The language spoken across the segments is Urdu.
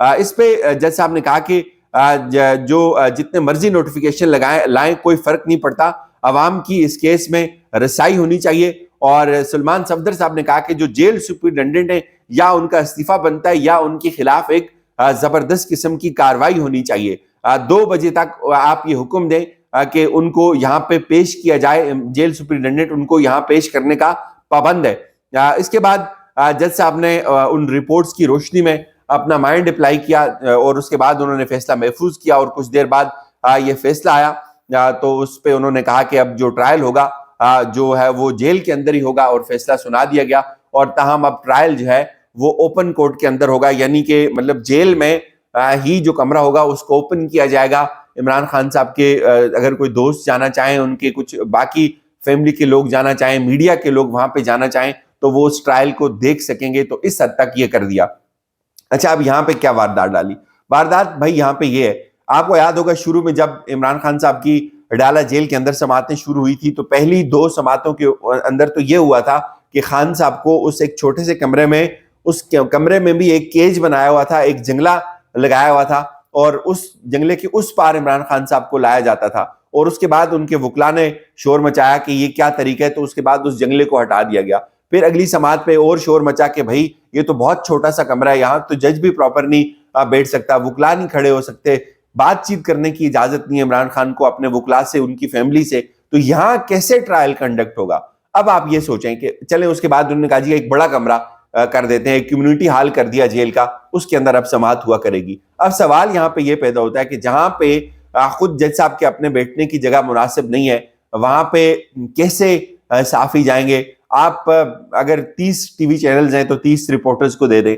اس پہ جج صاحب نے کہا کہ جو جتنے مرضی نوٹیفیکیشن لائیں کوئی فرق نہیں پڑتا، عوام کی اس کیس میں رسائی ہونی چاہیے. اور سلمان صفدر صاحب نے کہا کہ جو جیل سپرنٹینڈنٹ ہیں یا ان کا استعفیٰ بنتا ہے یا ان کے خلاف ایک زبردست قسم کی کارروائی ہونی چاہیے. 2 بجے تک آپ یہ حکم دیں کہ ان کو یہاں پہ پیش کیا جائے، جیل سپرنٹینڈنٹ ان کو یہاں پیش کرنے کا پابند ہے. اس کے بعد جج صاحب نے ان رپورٹس کی روشنی میں اپنا مائنڈ اپلائی کیا اور اس کے بعد انہوں نے فیصلہ محفوظ کیا، اور کچھ دیر بعد یہ فیصلہ آیا تو اس پہ انہوں نے کہا کہ اب جو ٹرائل ہوگا جو ہے وہ جیل کے اندر ہی ہوگا، اور فیصلہ سنا دیا گیا. اور تاہم اب ٹرائل جو ہے وہ اوپن کورٹ کے اندر ہوگا، یعنی کہ مطلب جیل میں ہی جو کمرہ ہوگا اس کو اوپن کیا جائے گا. عمران خان صاحب کے اگر کوئی دوست جانا چاہیں، ان کے کچھ باقی فیملی کے لوگ جانا چاہیں، میڈیا کے لوگ وہاں پہ جانا چاہیں تو وہ اس ٹرائل کو دیکھ سکیں گے. تو اس حد تک یہ کر دیا. اچھا، اب یہاں پہ کیا واردات ڈالی؟ واردات بھائی یہاں پہ یہ ہے، آپ کو یاد ہوگا شروع میں جب عمران خان صاحب کی اڈالہ جیل کے اندر سماعتیں شروع ہوئی تھی تو پہلی 2 سماعتوں کے اندر تو یہ ہوا تھا کہ خان صاحب کو اس ایک چھوٹے سے کمرے میں، اس کمرے میں بھی ایک کیج بنایا ہوا تھا، ایک جنگلہ لگایا ہوا تھا، اور اس جنگلے کے اس پار عمران خان صاحب کو لایا جاتا تھا. اور اس کے بعد ان کے وکلا نے شور مچایا کہ یہ کیا طریقہ ہے، تو اس کے بعد اس جنگلے کو ہٹا دیا گیا. پھر اگلی سماعت پہ اور شور مچا کہ بھائی یہ تو بہت چھوٹا سا کمرہ ہے، یہاں تو جج بھی پراپر نہیں بیٹھ سکتا، وکلا نہیں کھڑے ہو سکتے، بات چیت کرنے کی اجازت نہیں ہے عمران خان کو اپنے وکلا سے، ان کی فیملی سے، تو یہاں کیسے ٹرائل کنڈکٹ ہوگا؟ اب آپ یہ سوچیں کہ چلیں، اس کے بعد انہوں نے کہا جی ایک بڑا کمرہ کر دیتے ہیں، کمیونٹی ہال کر دیا جیل کا، اس کے اندر اب سماعت ہوا کرے گی. اب سوال یہاں پہ یہ پیدا ہوتا ہے کہ جہاں پہ خود جج صاحب کے اپنے بیٹھنے کی جگہ مناسب نہیں ہے، وہاں پہ کیسے صحافی جائیں گے؟ آپ اگر 30 ٹی وی چینلز ہیں تو 30 رپورٹرز کو دے دیں،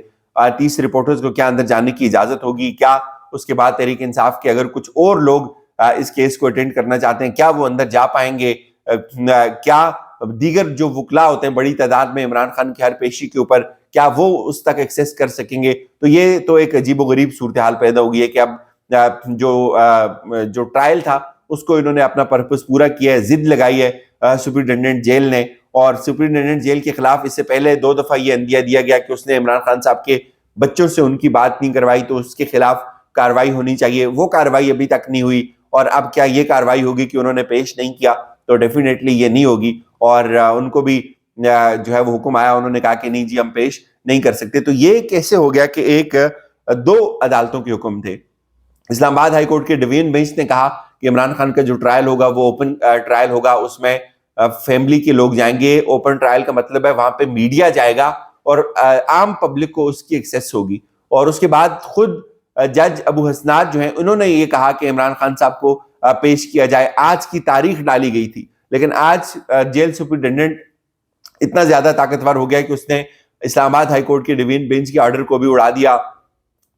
30 رپورٹرز کو کیا اندر جانے کی اجازت ہوگی؟ کیا اس کے بعد تحریک انصاف کے اگر کچھ اور لوگ اس کیس کو اٹینڈ کرنا چاہتے ہیں کیا وہ اندر جا پائیں گے؟ کیا دیگر جو وکلا ہوتے ہیں بڑی تعداد میں عمران خان کی ہر پیشی کے اوپر، کیا وہ اس تک ایکسیس کر سکیں گے؟ تو یہ تو ایک عجیب و غریب صورتحال پیدا ہوگی ہے کہ اب جو ٹرائل تھا اس کو انہوں نے اپنا پرپس پورا کیا ہے، ضد لگائی ہے سپرنٹینڈنٹ جیل نے. اور سپرنٹینڈنٹ جیل کے خلاف اس سے پہلے 2 دفعہ یہ عندیہ دیا گیا کہ اس نے عمران خان صاحب کے بچوں سے ان کی بات نہیں کروائی تو اس کے خلاف کارروائی ہونی چاہیے. وہ کارروائی ابھی تک نہیں ہوئی، اور اب کیا یہ کارروائی ہوگی کہ انہوں نے پیش نہیں کیا؟ تو ڈیفینیٹلی یہ نہیں ہوگی. اور ان کو بھی جو ہے وہ حکم آیا، انہوں نے کہا کہ نہیں جی ہم پیش نہیں کر سکتے. تو یہ کیسے ہو گیا کہ 2 عدالتوں کے حکم تھے؟ اسلام آباد ہائی کورٹ کے ڈویژن بینچ نے کہا کہ عمران خان کا جو ٹرائل ہوگا وہ اوپن ٹرائل ہوگا، اس میں فیملی کے لوگ جائیں گے. اوپن ٹرائل کا مطلب ہے وہاں پہ میڈیا جائے گا اور عام پبلک کو اس کی ایکسیس ہوگی. اور اس کے بعد خود جج ابو حسنات جو ہیں انہوں نے یہ کہا کہ عمران خان صاحب کو پیش کیا جائے. آج کی تاریخ ڈالی گئی تھی، لیکن آج جیل سپرنٹینڈنٹ اتنا زیادہ طاقتور ہو گیا کہ اس نے اسلام آباد ہائی کورٹ کے ڈویژن بینچ کے آرڈر کو بھی اڑا دیا.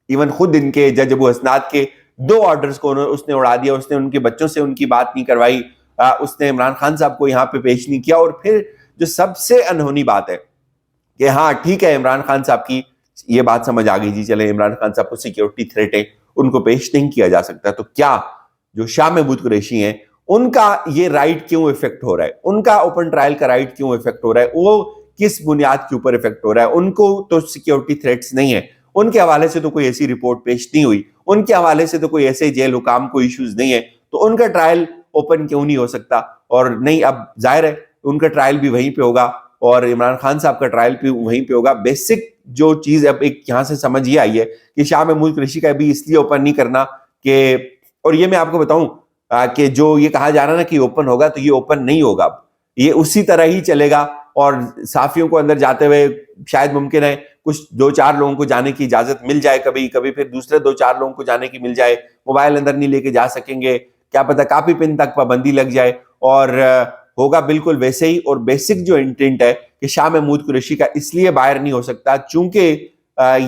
ایون خود ان کے جج ابو حسنات کے 2 آرڈرز کو اس نے اڑا دیا. اس نے ان کے بچوں سے ان کی بات نہیں کروائی، اس نے عمران خان صاحب کو یہاں پہ پیش نہیں کیا. اور پھر جو سب سے انہونی بات ہے کہ ہاں ٹھیک ہے عمران خان صاحب کی یہ بات سمجھ آ گئی جی، چلے عمران خان صاحب کو سیکیورٹی تھریٹ ہے، ان کو پیش نہیں کیا جا سکتا، تو کیا جو شاہ محمود قریشی ہیں ان کا یہ رائٹ کیوں افیکٹ ہو رہا ہے؟ ان کا اوپن ٹرائل کا رائٹ کیوں افیکٹ ہو رہا ہے؟ وہ کس بنیاد کے اوپر افیکٹ ہو رہا ہے؟ ان کو تو سیکیورٹی تھریٹس نہیں ہے، ان کے حوالے سے تو کوئی ایسی رپورٹ پیش نہیں ہوئی، ان کے حوالے سے تو کوئی ایسے جیل حکام کو ایشوز نہیں ہے، تو ان کا ٹرائل اوپن کیوں نہیں ہو سکتا؟ اور نہیں، اب ظاہر ہے ان کا ٹرائل بھی وہیں پہ ہوگا اور عمران خان صاحب کا ٹرائل بھی وہیں پہ ہوگا. بیسک جو چیز اب ایک یہاں سے سمجھ یہ آئی ہے کہ شاہ محمود قریشی کا بھی اس لیے اوپن نہیں کرنا کہ، اور یہ میں آپ کو بتاؤں کہ جو یہ کہا جا رہا نا کہ اوپن ہوگا، تو یہ اوپن نہیں ہوگا، اب یہ اسی طرح ہی چلے گا. اور صحافیوں کو اندر جاتے ہوئے شاید ممکن ہے کچھ 2-4 لوگوں کو جانے کی اجازت مل جائے، کبھی پھر دوسرے 2-4 لوگوں کو جانے کی مل جائے، موبائل اندر نہیں لے کے جا سکیں گے، کیا پتہ کاپی پن تک پابندی لگ جائے، اور ہوگا بالکل ویسے ہی. اور بیسک جو انٹینٹ ہے کہ شاہ محمود قریشی کا اس لیے باہر نہیں ہو سکتا چونکہ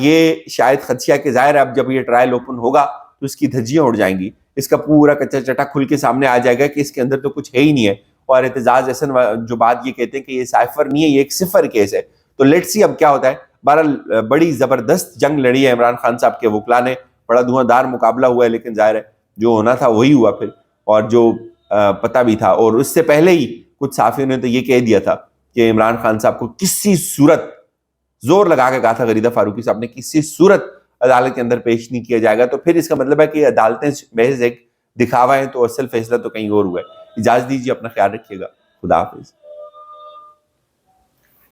یہ شاید خدشہ کہ ظاہر ہے اب جب یہ ٹرائل اوپن ہوگا تو اس کی دھجیاں اڑ جائیں گی، اس کا پورا کچا چٹا کھل کے سامنے آ جائے گا کہ اس کے اندر تو کچھ ہے ہی نہیں ہے. اور اعتزاز احسن جو بات یہ کہتے ہیں کہ یہ سائفر نہیں ہے، یہ ایک صفر کیس ہے. تو لیٹس سی اب کیا ہوتا ہے. بہرحال بڑی زبردست جنگ لڑی ہے عمران خان صاحب کے وکلا نے، بڑا دھواں دار مقابلہ ہوا ہے، لیکن ظاہر ہے جو ہونا تھا وہی ہوا پھر، اور جو پتہ بھی تھا. اور اس سے پہلے ہی کچھ صحافیوں نے تو یہ کہہ دیا تھا کہ عمران خان صاحب کو کسی صورت، زور لگا کے کہا تھا غریدہ فاروقی صاحب نے، کسی صورت عدالت کے اندر پیش نہیں کیا جائے گا تو پھر اس کا مطلب ہے کہ عدالتیں محض ایک دکھاوا ہیں، تو اصل فیصلہ تو کہیں اور ہوا ہے۔ اجازت دیجیے، اپنا خیال رکھیے گا، خدا حافظ۔